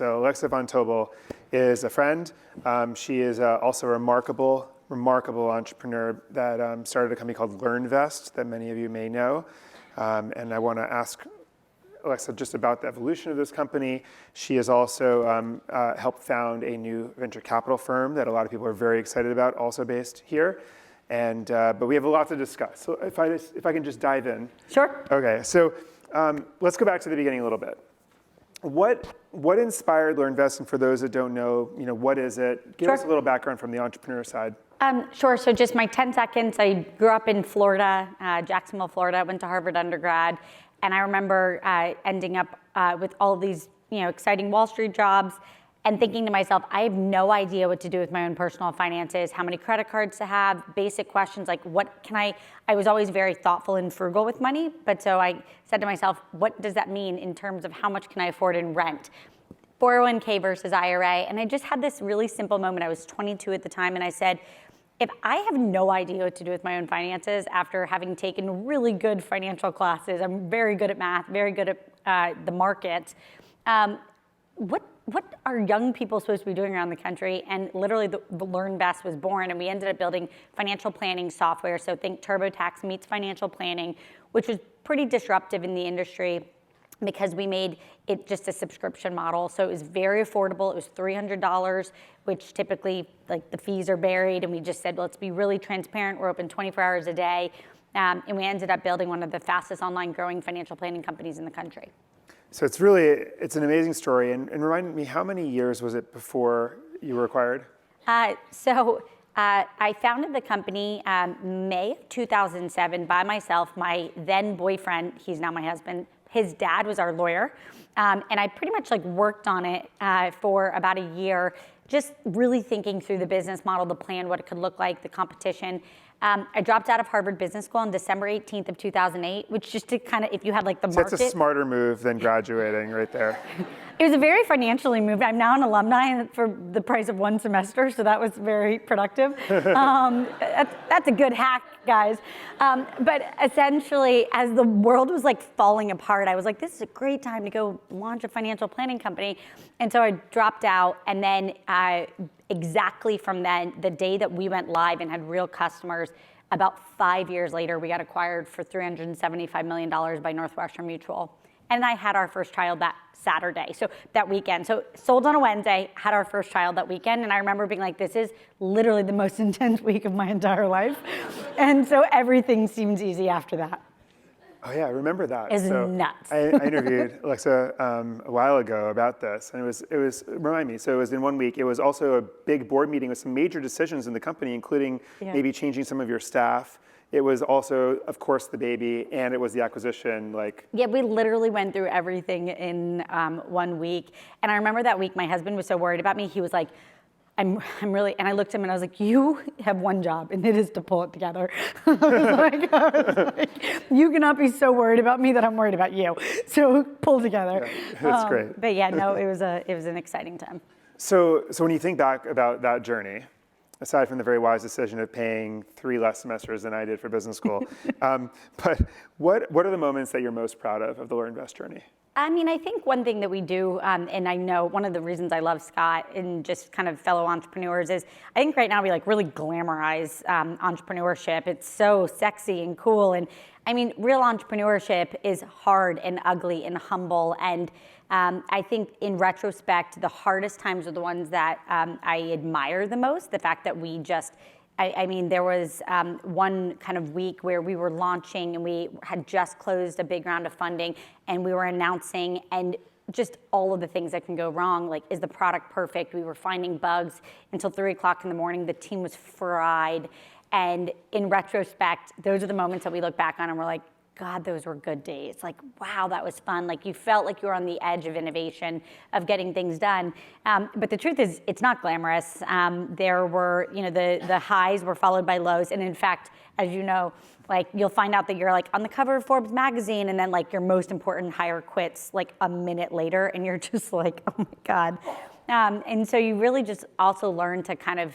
So Alexa von Tobel is a friend. She is also a remarkable entrepreneur that started a company called LearnVest that many of you may know. And I want to ask Alexa just about the evolution of this company. She has also helped found a new venture capital firm that a lot of people are very excited about, also based here. And but we have a lot to discuss. So if I can just dive in. Sure. Okay. So let's go back to the beginning a little bit. What inspired LearnVest? And for those that don't know, what is it? Give us a little background from the entrepreneur side. Sure. So just my 10 seconds. I grew up in Florida, Jacksonville, Florida. Went to Harvard undergrad, and I remember ending up with all of these, exciting Wall Street jobs, and thinking to myself, I have no idea what to do with my own personal finances, how many credit cards to have, basic questions like what can I was always very thoughtful and frugal with money, but so I said to myself, what does that mean in terms of how much can I afford in rent? 401k versus IRA, and I just had this really simple moment. I was 22 at the time, and I said, if I have no idea what to do with my own finances after having taken really good financial classes, I'm very good at math, very good at the market, what are young people supposed to be doing around the country? And literally the LearnVest was born, and we ended up building financial planning software. So think TurboTax meets financial planning, which was pretty disruptive in the industry because we made it just a subscription model. So it was very affordable. It was $300, which typically the fees are buried. And we just said, let's be really transparent. We're open 24 hours a day. And we ended up building one of the fastest online growing financial planning companies in the country. So it's an amazing story. And remind me, how many years was it before you were acquired? I founded the company May of 2007 by myself. My then boyfriend, he's now my husband, his dad was our lawyer. And I pretty much worked on it for about a year, just really thinking through the business model, the plan, what it could look like, the competition. I dropped out of Harvard Business School on December 18th of 2008, which just to kind of, if you had the market. That's a smarter move than graduating right there. It was a very financially move. I'm now an alumni for the price of one semester, so that was very productive. That's a good hack, guys. But essentially, as the world was falling apart, I was like, this is a great time to go launch a financial planning company. And so I dropped out, and then exactly from then, the day that we went live and had real customers, about 5 years later, we got acquired for $375 million by Northwestern Mutual. And I had our first child that Saturday, so that weekend. So sold on a Wednesday, had our first child that weekend. And I remember being like, this is literally the most intense week of my entire life. And so everything seems easy after that. Oh yeah, I remember that. It's nuts. I interviewed Alexa a while ago about this, and it was remind me. So it was in 1 week. It was also a big board meeting with some major decisions in the company, including maybe changing some of your staff. It was also, of course, the baby, and it was the acquisition. Yeah, we literally went through everything in 1 week. And I remember that week, my husband was so worried about me. He was like, I'm really, and I looked at him and I was like, you have one job, and it is to pull it together. I was like, you cannot be so worried about me that I'm worried about you. So pull together. Yeah, that's great. But yeah, no, it was an exciting time. So when you think back about that journey, aside from the very wise decision of paying 3 less semesters than I did for business school, but what are the moments that you're most proud of the LearnVest journey? I mean, I think one thing that we do, and I know one of the reasons I love Scott and just kind of fellow entrepreneurs is I think right now we really glamorize entrepreneurship. It's so sexy and cool. And I mean, real entrepreneurship is hard and ugly and humble. And I think in retrospect, the hardest times are the ones that I admire the most. The fact that we just, I mean, there was one kind of week where we were launching and we had just closed a big round of funding and we were announcing and just all of the things that can go wrong. Is the product perfect? We were finding bugs until 3 o'clock in the morning. The team was fried. And in retrospect, those are the moments that we look back on and we're like, God, those were good days. Wow, that was fun. You felt like you were on the edge of innovation, of getting things done. But the truth is, it's not glamorous. There were, the highs were followed by lows. And in fact, as you know, you'll find out that you're on the cover of Forbes Magazine, and then your most important hire quits a minute later, and you're just like, oh my God. And so you really just also learn to kind of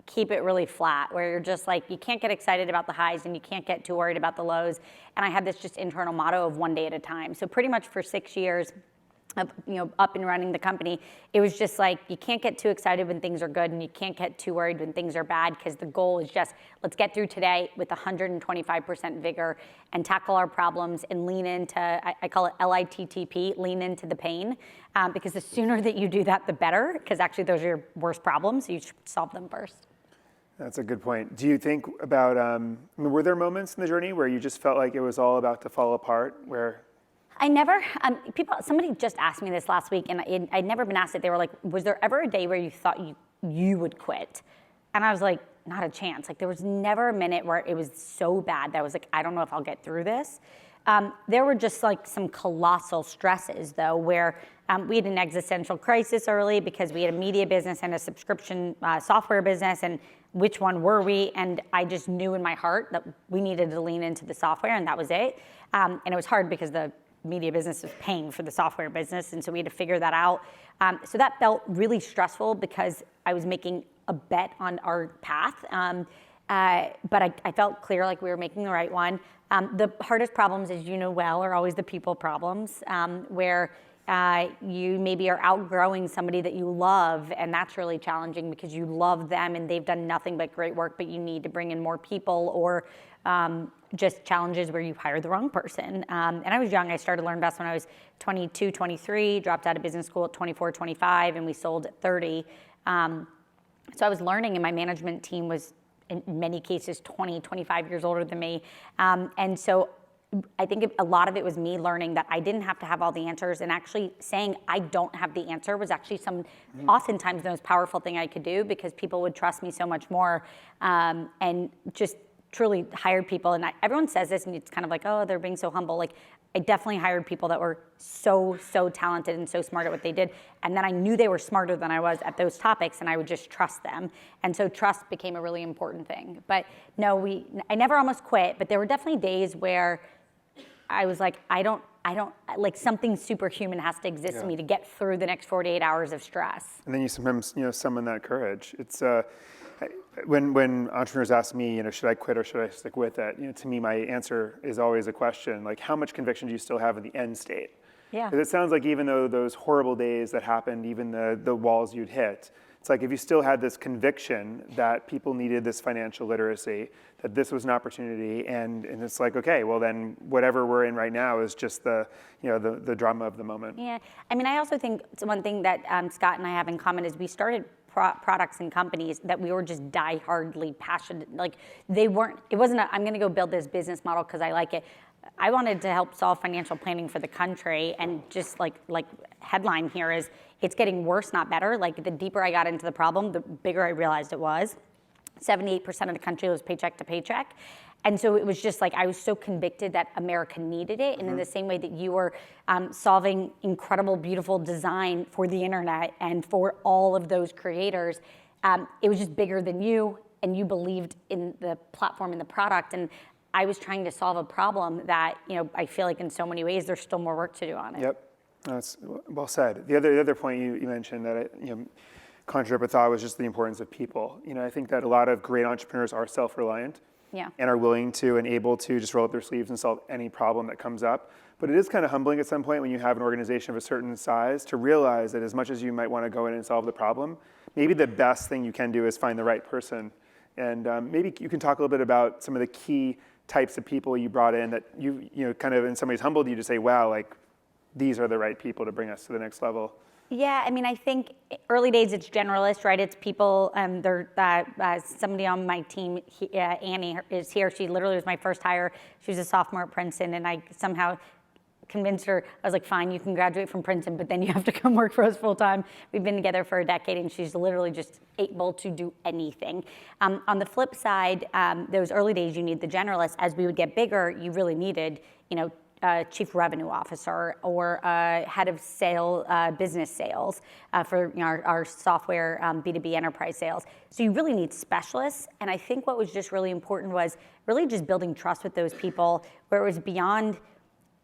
keep it really flat, where you're just you can't get excited about the highs and you can't get too worried about the lows. And I had this just internal motto of one day at a time. So pretty much for 6 years, of, up and running the company, it was just like, you can't get too excited when things are good and you can't get too worried when things are bad, because the goal is just, let's get through today with 125% vigor and tackle our problems and lean into, I call it LITTP, lean into the pain, because the sooner that you do that, the better, because actually those are your worst problems, so you should solve them first. That's a good point. Do you think about, were there moments in the journey where you just felt like it was all about to fall apart, where I never, somebody just asked me this last week, and I'd never been asked it. They were like, was there ever a day where you thought you would quit? And I was like, not a chance. Like, there was never a minute where it was so bad that I was like, I don't know if I'll get through this. There were just like some colossal stresses though, where we had an existential crisis early because we had a media business and a subscription software business, and which one were we? And I just knew in my heart that we needed to lean into the software, and that was it. And it was hard because the media business was paying for the software business, and so we had to figure that out. So that felt really stressful because I was making a bet on our path, but I felt clear like we were making the right one. The hardest problems, as you know well, are always the people problems, where you maybe are outgrowing somebody that you love, and that's really challenging because you love them and they've done nothing but great work, but you need to bring in more people, or just challenges where you hired the wrong person. And I was young. I started LearnVest when I was 22, 23, dropped out of business school at 24, 25, and we sold at 30. So I was learning, and my management team was, in many cases, 20, 25 years older than me. And so I think a lot of it was me learning that I didn't have to have all the answers, and actually saying I don't have the answer was actually oftentimes the most powerful thing I could do, because people would trust me so much more, and just truly hired people. And everyone says this, and it's kind of like, oh, they're being so humble. Like, I definitely hired people that were so talented and so smart at what they did. And then I knew they were smarter than I was at those topics, and I would just trust them. And so trust became a really important thing. But no, I never almost quit, but there were definitely days where I was like, I don't, like, something superhuman has to exist in me to get through the next 48 hours of stress. And then you sometimes, summon that courage. It's, when entrepreneurs ask me, should I quit or should I stick with it? To me, my answer is always a question, like, how much conviction do you still have in the end state? Yeah. Because it sounds like even though those horrible days that happened, even the walls you'd hit, it's like if you still had this conviction that people needed this financial literacy, that this was an opportunity, and it's like, okay, well then whatever we're in right now is just the drama of the moment. Yeah, I mean, I also think one thing that Scott and I have in common is we started products and companies that we were just die-hardly passionate. Like, it wasn't I'm going to go build this business model because I like it. I wanted to help solve financial planning for the country, and just like headline here is, it's getting worse, not better. Like, the deeper I got into the problem, the bigger I realized it was. 78% of the country was paycheck to paycheck. And so it was just like, I was so convicted that America needed it. And in the same way that you were solving incredible, beautiful design for the internet and for all of those creators, it was just bigger than you, and you believed in the platform and the product. And I was trying to solve a problem that, I feel like in so many ways, there's still more work to do on it. Yep, that's well said. The other point you mentioned that conjured up a thought was just the importance of people. I think that a lot of great entrepreneurs are self-reliant. Yeah. And are willing to and able to just roll up their sleeves and solve any problem that comes up. But it is kind of humbling at some point when you have an organization of a certain size to realize that as much as you might want to go in and solve the problem, maybe the best thing you can do is find the right person. And maybe you can talk a little bit about some of the key types of people you brought in that you kind of in some ways humbled you to say, wow, like, these are the right people to bring us to the next level. Yeah, I mean, I think early days it's generalist, right? It's people, somebody on my team, Annie is here. She literally was my first hire. She was a sophomore at Princeton, and I somehow convinced her. I was like, fine, you can graduate from Princeton, but then you have to come work for us full time. We've been together for a decade, and she's literally just able to do anything. On the flip side, those early days, you need the generalist. As we would get bigger, you really needed, chief revenue officer or head of business sales for our software B2B enterprise sales. So you really need specialists. And I think what was just really important was really just building trust with those people, where it was beyond.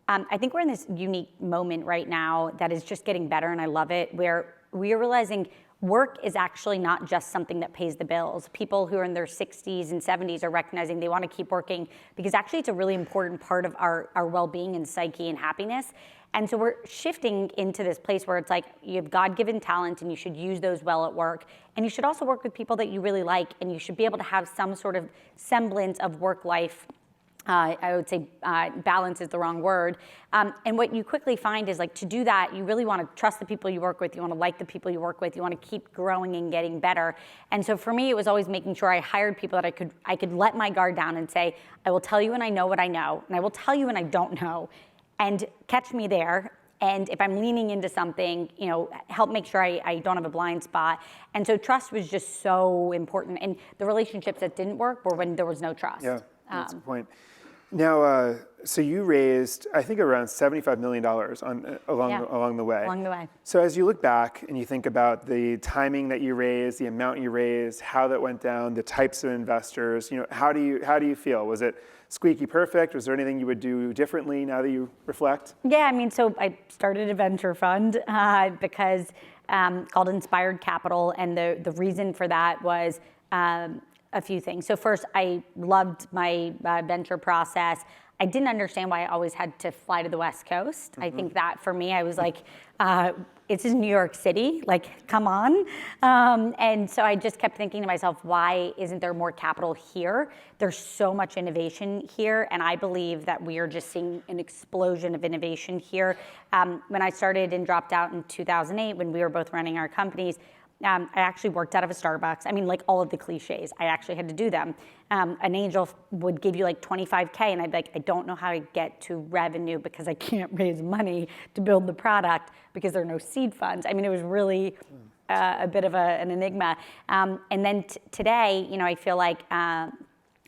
I think we're in this unique moment right now that is just getting better, and I love it, where we are realizing work is actually not just something that pays the bills. People who are in their 60s and 70s are recognizing they want to keep working because actually it's a really important part of our well-being and psyche and happiness. And so we're shifting into this place where it's like you have God-given talent and you should use those well at work. And you should also work with people that you really like, and you should be able to have some sort of semblance of work-life. I would say balance is the wrong word. And what you quickly find is like to do that, you really want to trust the people you work with. You want to like the people you work with. You want to keep growing and getting better. And so for me, it was always making sure I hired people that I could let my guard down and say, I will tell you when I know what I know, and I will tell you when I don't know, and catch me there. And if I'm leaning into something, help make sure I don't have a blind spot. And so trust was just so important. And the relationships that didn't work were when there was no trust. Yeah, that's the point. Now, so you raised, I think, around $75 million along the way. Along the way. So as you look back and you think about the timing that you raised, the amount you raised, how that went down, the types of investors, how do you feel? Was it squeaky perfect? Was there anything you would do differently now that you reflect? Yeah, so I started a venture fund because called Inspired Capital, and the reason for that was a few things. So first, I loved my venture process. I didn't understand why I always had to fly to the West Coast. I think that for me, I was like, it's in New York City, like, come on. And so I just kept thinking to myself, why isn't there more capital here? There's so much innovation here, and I believe that we are just seeing an explosion of innovation here. When I started and dropped out in 2008, when we were both running our companies, I actually worked out of a Starbucks. Like all of the cliches, I actually had to do them. An angel would give you like $25K, and I'd be like, I don't know how to get to revenue because I can't raise money to build the product because there are no seed funds. It was really a bit of an enigma. And then today, I feel like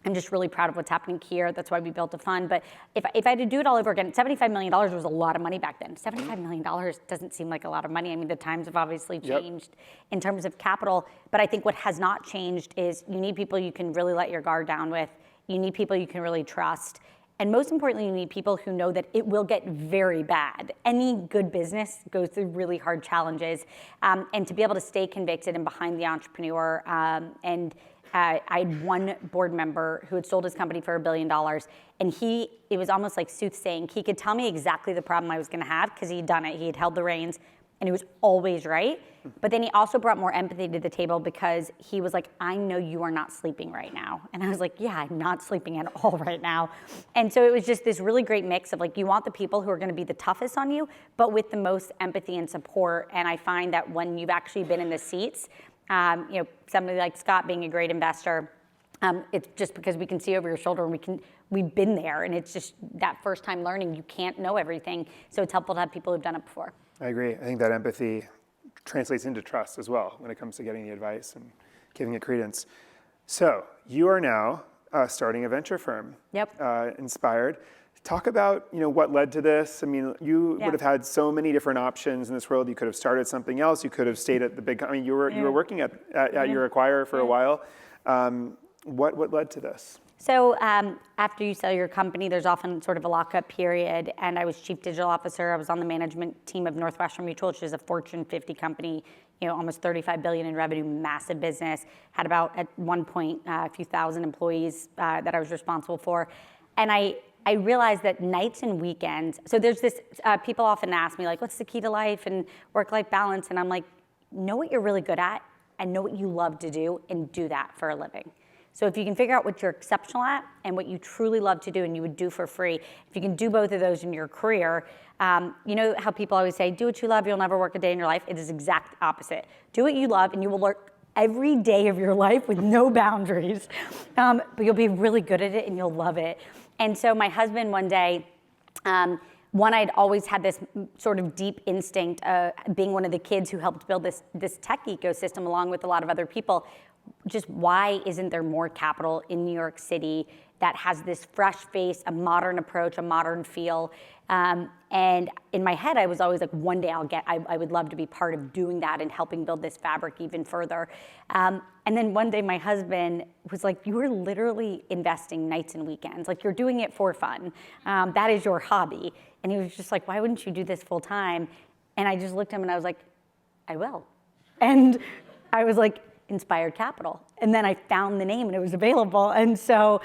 I'm just really proud of what's happening here. That's why we built a fund. But if I had to do it all over again, $75 million was a lot of money back then. $75 million doesn't seem like a lot of money. The times have obviously changed in terms of capital. But I think what has not changed is you need people you can really let your guard down with. You need people you can really trust. And most importantly, you need people who know that it will get very bad. Any good business goes through really hard challenges. And to be able to stay convicted and behind the entrepreneur I had one board member who had sold his company for $1 billion, and it was almost like soothsaying. He could tell me exactly the problem I was going to have because he'd done it. He had held the reins, and he was always right. But then he also brought more empathy to the table because he was like, I know you are not sleeping right now. And I was like, yeah, I'm not sleeping at all right now. And so it was just this really great mix of like, you want the people who are going to be the toughest on you, but with the most empathy and support. And I find that when you've actually been in the seats, somebody like Scott being a great investor, it's just because we can see over your shoulder and we've been there, and it's just that first time learning, you can't know everything. So it's helpful to have people who've done it before. I agree. I think that empathy translates into trust as well when it comes to getting the advice and giving it credence. So you are now starting a venture firm. Yep. Inspired. Talk about what led to this. You would have had so many different options in this world. You could have started something else. You could have stayed at the big. You were working at your acquirer for a while. What led to this? So after you sell your company, there's often sort of a lockup period. And I was chief digital officer. I was on the management team of Northwestern Mutual, which is a Fortune 50 company. Almost $35 billion in revenue, massive business. Had about at one point a few thousand employees that I was responsible for, and I realized that nights and weekends, so there's this, people often ask me, like, what's the key to life and work-life balance? And I'm like, know what you're really good at and know what you love to do and do that for a living. So if you can figure out what you're exceptional at and what you truly love to do and you would do for free, if you can do both of those in your career, you know how people always say, do what you love, you'll never work a day in your life? It is exact opposite. Do what you love and you will work every day of your life with no boundaries, but you'll be really good at it and you'll love it. And so my husband one day, I'd always had this sort of deep instinct, being one of the kids who helped build this tech ecosystem along with a lot of other people. Just why isn't there more capital in New York City that has this fresh face, a modern approach, a modern feel? And in my head, I was always like, one day I would love to be part of doing that and helping build this fabric even further. And then one day my husband was like, you are literally investing nights and weekends. Like, you're doing it for fun. That is your hobby. And he was just like, why wouldn't you do this full time? And I just looked at him and I was like, I will. And I was like, Inspired Capital. And then I found the name and it was available. And so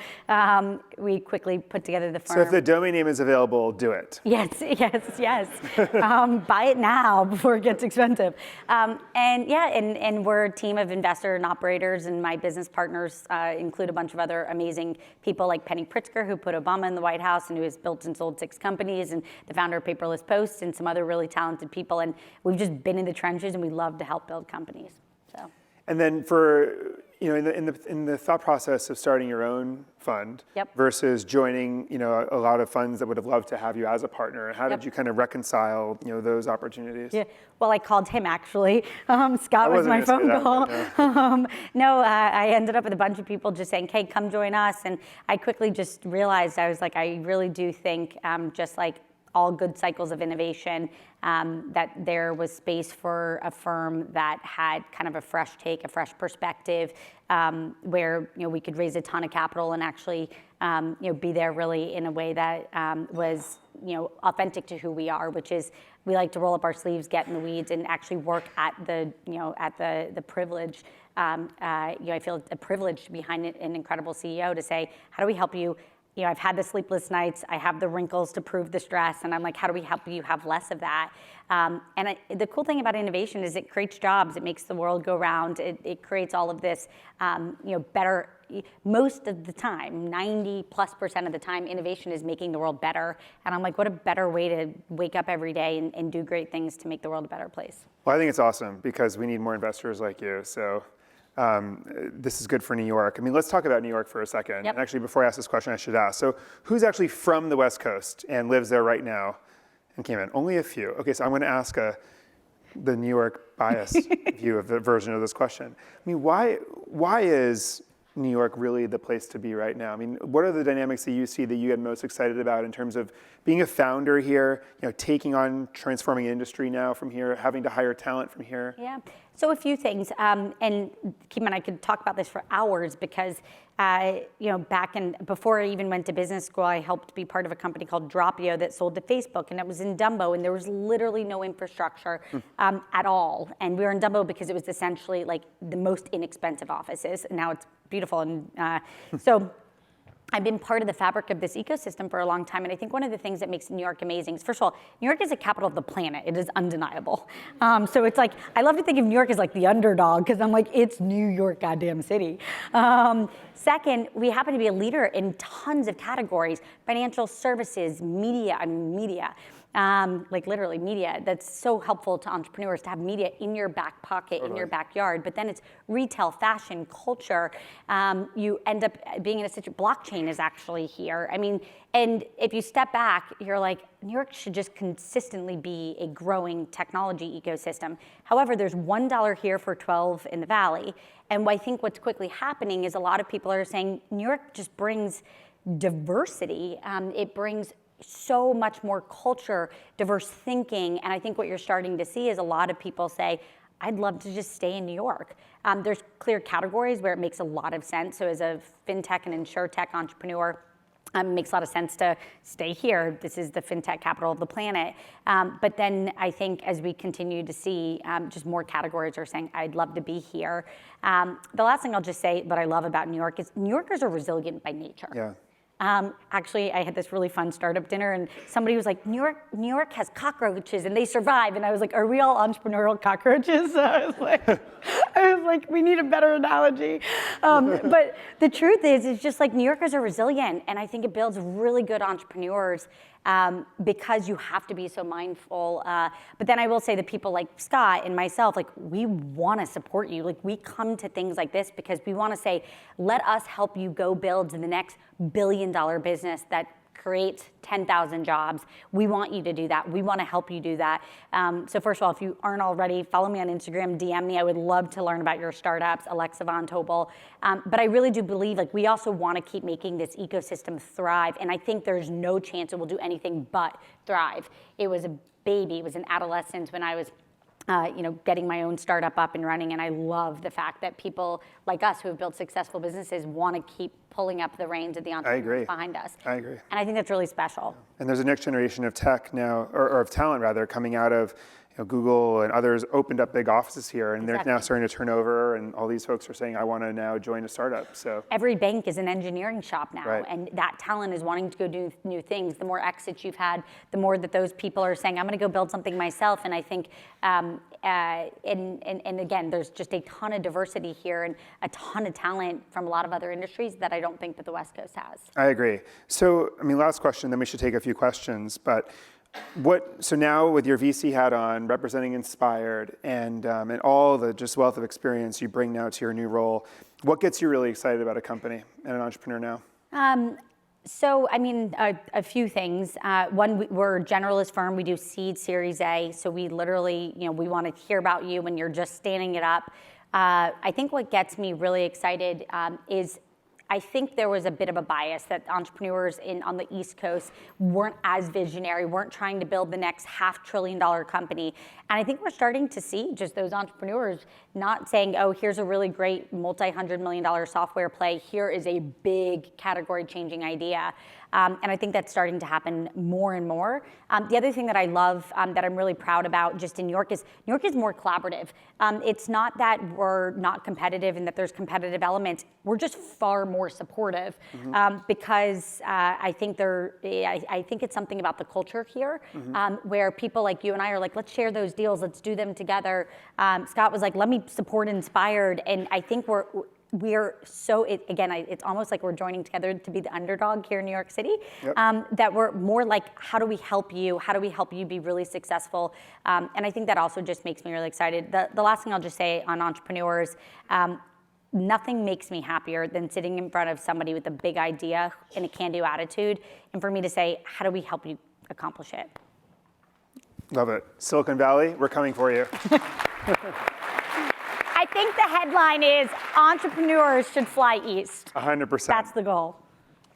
we quickly put together the firm. So if the domain name is available, do it. Yes. Buy it now before it gets expensive. And we're a team of investor and operators, and my business partners include a bunch of other amazing people like Penny Pritzker, who put Obama in the White House and who has built and sold 6 companies, and the founder of Paperless Post, and some other really talented people. And we've just been in the trenches, and we love to help build companies. So. And then for, in the thought process of starting your own fund versus joining, a lot of funds that would have loved to have you as a partner, how did you kind of reconcile, those opportunities? Yeah, well, I called him actually. Scott was my phone call. I ended up with a bunch of people just saying, hey, come join us. And I quickly just realized, I was like, I really do think just like all good cycles of innovation, that there was space for a firm that had kind of a fresh take, a fresh perspective, where we could raise a ton of capital and actually be there really in a way that was authentic to who we are, which is we like to roll up our sleeves, get in the weeds, and actually work at the privilege. I feel a privilege to be behind an incredible CEO to say, how do we help you? I've had the sleepless nights, I have the wrinkles to prove the stress, and I'm like, how do we help you have less of that? The cool thing about innovation is it creates jobs, it makes the world go round, it creates all of this, better. Most of the time, 90+% of the time, innovation is making the world better. And I'm like, what a better way to wake up every day and do great things to make the world a better place. Well, I think it's awesome because we need more investors like you. So. This is good for New York. I mean, let's talk about New York for a second. And actually, before I ask this question, I should ask. So who's actually from the West Coast and lives there right now and came in? Only a few. Okay, so I'm going to ask the New York bias view of the version of this question. I mean, why is New York really the place to be right now? I mean, what are the dynamics that you see that you get most excited about in terms of being a founder here, taking on transforming industry now from here, having to hire talent from here? Yeah, so a few things, and Keem and I could talk about this for hours because, before I even went to business school, I helped be part of a company called Dropio that sold to Facebook, and it was in Dumbo, and there was literally no infrastructure at all. And we were in Dumbo because it was essentially like the most inexpensive offices, and now it's beautiful. And so I've been part of the fabric of this ecosystem for a long time, and I think one of the things that makes New York amazing is, first of all, New York is the capital of the planet. It is undeniable. So it's like, I love to think of New York as like the underdog, because I'm like, it's New York goddamn city. Second, we happen to be a leader in tons of categories: financial services, media, like literally media. That's so helpful to entrepreneurs to have media in your back pocket, in your backyard. But then it's retail, fashion, culture. You end up being in a situation, blockchain is actually here. I mean, and if you step back, you're like, New York should just consistently be a growing technology ecosystem. However, there's $1 here for 12 in the Valley. And I think what's quickly happening is a lot of people are saying New York just brings diversity. It brings so much more culture, diverse thinking. And I think what you're starting to see is a lot of people say, I'd love to just stay in New York. There's clear categories where it makes a lot of sense. So as a fintech and insurtech entrepreneur, it makes a lot of sense to stay here. This is the fintech capital of the planet. But then I think as we continue to see just more categories are saying, I'd love to be here. The last thing I'll just say that I love about New York is New Yorkers are resilient by nature. Yeah. Actually, I had this really fun startup dinner, and somebody was like, New York has cockroaches and they survive. And I was like, are we all entrepreneurial cockroaches? I was like, we need a better analogy. But the truth is, it's just like New Yorkers are resilient, and I think it builds really good entrepreneurs because you have to be so mindful. But then I will say that people like Scott and myself, like, we want to support you. Like, we come to things like this because we want to say, let us help you go build the next billion-dollar business that creates 10,000 jobs. We want you to do that. We want to help you do that. So first of all, if you aren't already, follow me on Instagram, DM me. I would love to learn about your startups, Alexa Von Tobel. But I really do believe, like, we also want to keep making this ecosystem thrive. And I think there's no chance it will do anything but thrive. It was a baby. It was an adolescence when I was getting my own startup up and running. And I love the fact that people like us who have built successful businesses want to keep pulling up the reins of the entrepreneurs behind us. I agree. And I think that's really special. And there's a next generation of tech now, or of talent rather, coming out of Google and others opened up big offices here, and Exactly. they're now starting to turn over, and all these folks are saying, I want to now join a startup. So every bank is an engineering shop now, Right. and that talent is wanting to go do new things. The more exits you've had, the more that those people are saying, I'm going to go build something myself. And I think, and again, there's just a ton of diversity here and a ton of talent from a lot of other industries that I don't think that the West Coast has. I agree. So, last question, then we should take a few questions. But so now with your VC hat on, representing Inspired, and all the just wealth of experience you bring now to your new role, what gets you really excited about a company and an entrepreneur now? So, a few things. One, we're a generalist firm. We do seed, Series A. So we literally, we want to hear about you when you're just standing it up. I think what gets me really excited is I think there was a bit of a bias that entrepreneurs on the East Coast weren't as visionary, weren't trying to build the next $500 billion company. And I think we're starting to see just those entrepreneurs not saying, oh, here's a really great multi-$100 million software play. Here is a big category-changing idea. And I think that's starting to happen more and more. The other thing that I love, that I'm really proud about just in New York is more collaborative. It's not that we're not competitive and that there's competitive elements. We're just far more supportive, because I think it's something about the culture here, where people like you and I are like, let's share those deals, let's do them together. Scott was like, let me support Inspired, and I think we're so, it's almost like we're joining together to be the underdog here in New York City. Yep. That we're more like, how do we help you? How do we help you be really successful? And I think that also just makes me really excited. The last thing I'll just say on entrepreneurs, nothing makes me happier than sitting in front of somebody with a big idea and a can-do attitude, and for me to say, how do we help you accomplish it? Love it. Silicon Valley, we're coming for you. I think the headline is entrepreneurs should fly east. 100%. That's the goal.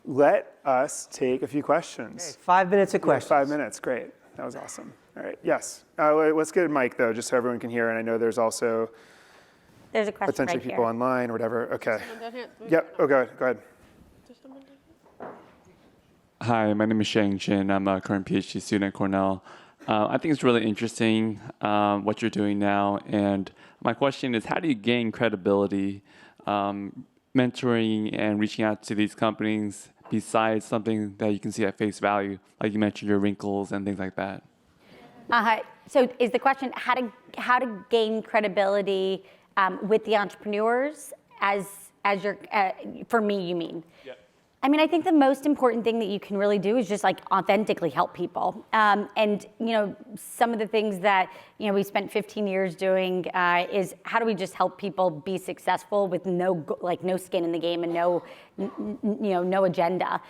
Let us take a few questions. Okay, 5 minutes of questions. 5 minutes, great. That was awesome. All right, yes. Let's get a mic though, just so everyone can hear, and I know there's also There's a question potentially right people here. online or whatever. Okay. Yep, go ahead. Hi, my name is Shang Jin. I'm a current PhD student at Cornell. I think it's really interesting what you're doing now. And my question is, how do you gain credibility mentoring and reaching out to these companies besides something that you can see at face value? Like you mentioned your wrinkles and things like that. So is the question how to gain credibility with the entrepreneurs as your, for me, you mean? Yeah. I think the most important thing that you can really do is just like authentically help people. And some of the things that we spent 15 years doing is how do we just help people be successful with no skin in the game and no agenda.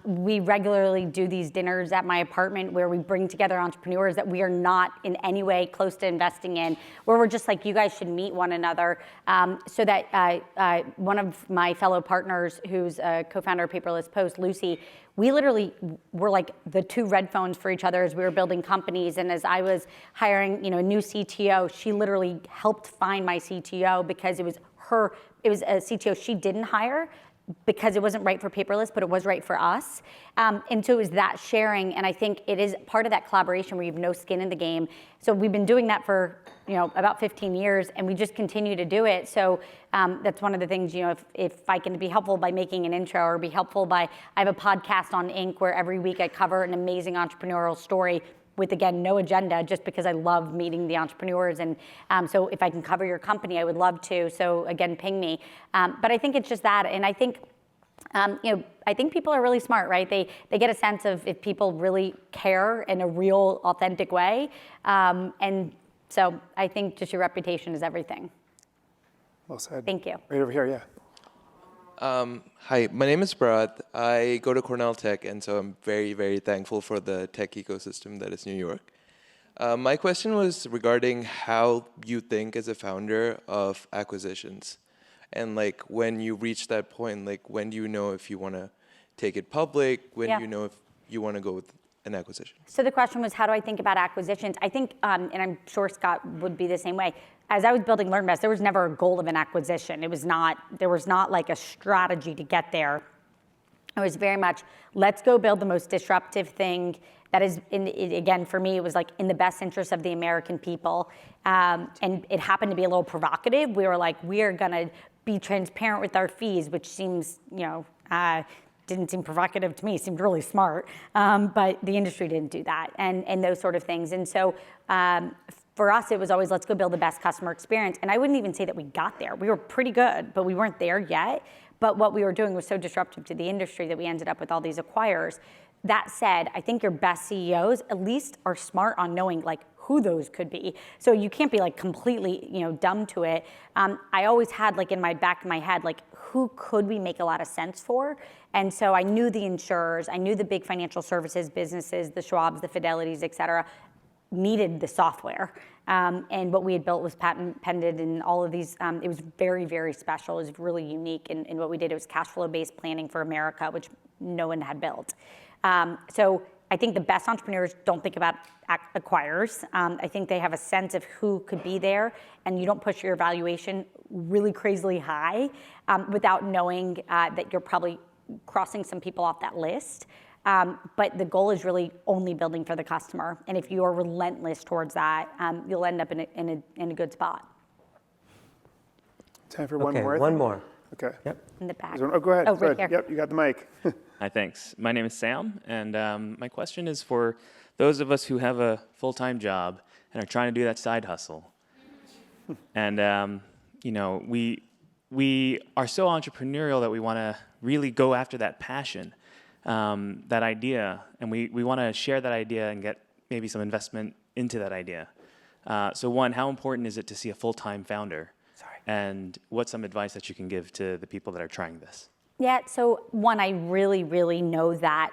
We regularly do these dinners at my apartment where we bring together entrepreneurs that we are not in any way close to investing in, where we're just like, you guys should meet one another, so that one of my fellow partners who's a co-founder of Paperless Post, Lucy, we literally were like the two red phones for each other as we were building companies. And as I was hiring, a new CTO, she literally helped find my CTO because it was a CTO she didn't hire because it wasn't right for Paperless, but it was right for us. And so it was that sharing, and I think it is part of that collaboration where you have no skin in the game. So we've been doing that for about 15 years, and we just continue to do it. So that's one of the things, if I can be helpful by making an intro or be helpful by, I have a podcast on Inc. where every week I cover an amazing entrepreneurial story with, again, no agenda, just because I love meeting the entrepreneurs. And so if I can cover your company, I would love to. So again, ping me. But I think it's just that. And I think, I think people are really smart, right? They get a sense of if people really care in a real, authentic way. And so I think just your reputation is everything. Well said. Thank you. Right over here, yeah. Hi, my name is Bharat. I go to Cornell Tech, and so I'm very, very thankful for the tech ecosystem that is New York. My question was regarding how you think as a founder of acquisitions. And like when you reach that point, like when do you know if you want to take it public? When do you know if you want to go with an acquisition? So the question was, how do I think about acquisitions? I think, and I'm sure Scott would be the same way. As I was building LearnVest, there was never a goal of an acquisition. There was not like a strategy to get there. It was very much, let's go build the most disruptive thing that is, again, for me, it was like in the best interest of the American people. And it happened to be a little provocative. We were like, we are going to be transparent with our fees, which seems, didn't seem provocative to me, it seemed really smart. But the industry didn't do that and those sort of things. And so for us, it was always, let's go build the best customer experience. And I wouldn't even say that we got there. We were pretty good, but we weren't there yet. But what we were doing was so disruptive to the industry that we ended up with all these acquirers. That said, I think your best CEOs at least are smart on knowing like who those could be. So you can't be like completely, dumb to it. I always had like in my back of my head, like who could we make a lot of sense for? And so I knew the insurers, I knew the big financial services businesses, the Schwabs, the Fidelities, et cetera, needed the software. And what we had built was patent pended and all of these, it was very, very special. It was really unique in what we did. It was cash flow based planning for America, which no one had built. So I think the best entrepreneurs don't think about acquirers. I think they have a sense of who could be there, and you don't push your valuation really crazily high without knowing that you're probably crossing some people off that list. But the goal is really only building for the customer. And if you are relentless towards that, you'll end up in a good spot. Time for one more. One more. Okay. Yep. In the back. Oh, go ahead. Oh, Go right ahead. here. Yep, you got the mic. Hi, thanks. My name is Sam, and my question is for those of us who have a full-time job and are trying to do that side hustle. And, we are so entrepreneurial that we want to really go after that passion, that idea, and we want to share that idea and get maybe some investment into that idea. So one, how important is it to see a full-time founder? And what's some advice that you can give to the people that are trying this? Yeah, so one, I really, really know that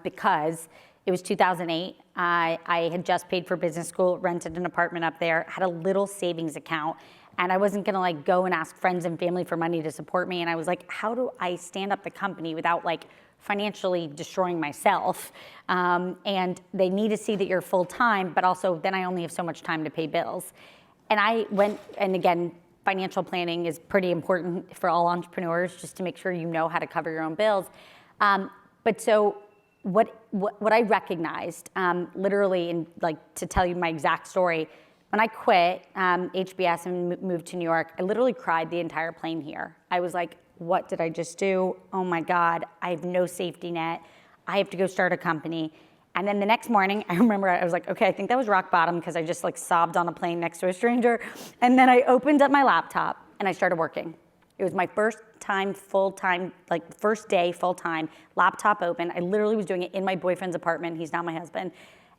because it was 2008. I had just paid for business school, rented an apartment up there, had a little savings account, and I wasn't gonna like go and ask friends and family for money to support me. And I was like, how do I stand up the company without like financially destroying myself? And they need to see that you're full time, but also then I only have so much time to pay bills. And I went, and again, financial planning is pretty important for all entrepreneurs, just to make sure you know how to cover your own bills. But so what I recognized, literally, in like to tell you my exact story, when I quit HBS and moved to New York, I literally cried the entire plane here. I was like, what did I just do? Oh my God, I have no safety net. I have to go start a company. And then the next morning, I remember I was like, okay, I think that was rock bottom because I just like sobbed on a plane next to a stranger. And then I opened up my laptop and I started working. It was my first time, full-time, like first day, full-time, laptop open. I literally was doing it in my boyfriend's apartment. He's now my husband.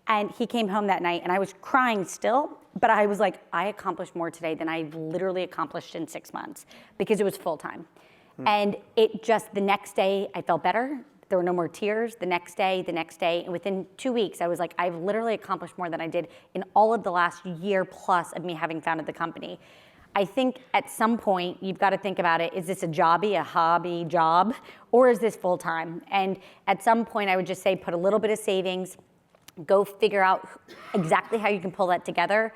And he came home that night and I was crying still, but I was like, I accomplished more today than I've literally accomplished in 6 months because it was full-time. And it just, the next day I felt better. There were no more tears. The next day, and within 2 weeks, I was like, I've literally accomplished more than I did in all of the last year plus of me having founded the company. I think at some point, you've got to think about it, is this a hobby job, or is this full-time? And at some point, I would just say, put a little bit of savings, go figure out exactly how you can pull that together.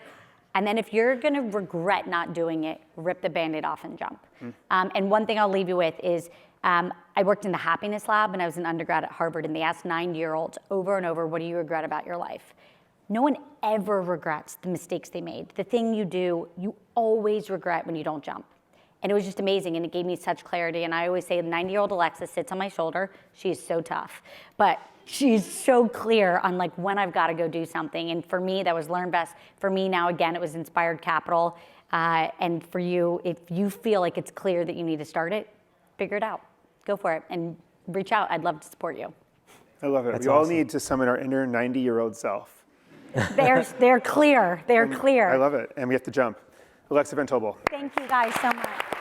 And then if you're gonna regret not doing it, rip the Band-Aid off and jump. And one thing I'll leave you with is, I worked in the happiness lab when I was an undergrad at Harvard, and they asked 90-year-olds over and over, what do you regret about your life? No one ever regrets the mistakes they made. The thing you do, you always regret when you don't jump. And it was just amazing, and it gave me such clarity. And I always say, 90-year-old Alexa sits on my shoulder. She is so tough, but she's so clear on like when I've got to go do something. And for me, that was LearnVest. For me now, again, it was Inspired Capital. And for you, if you feel like it's clear that you need to start it, figure it out. Go for it and reach out. I'd love to support you. I love it. That's we all awesome. need to summon our inner 90-year-old self. They're clear. They're clear. I love it. And we have to jump. Alexa Van Tobel. Thank you guys so much.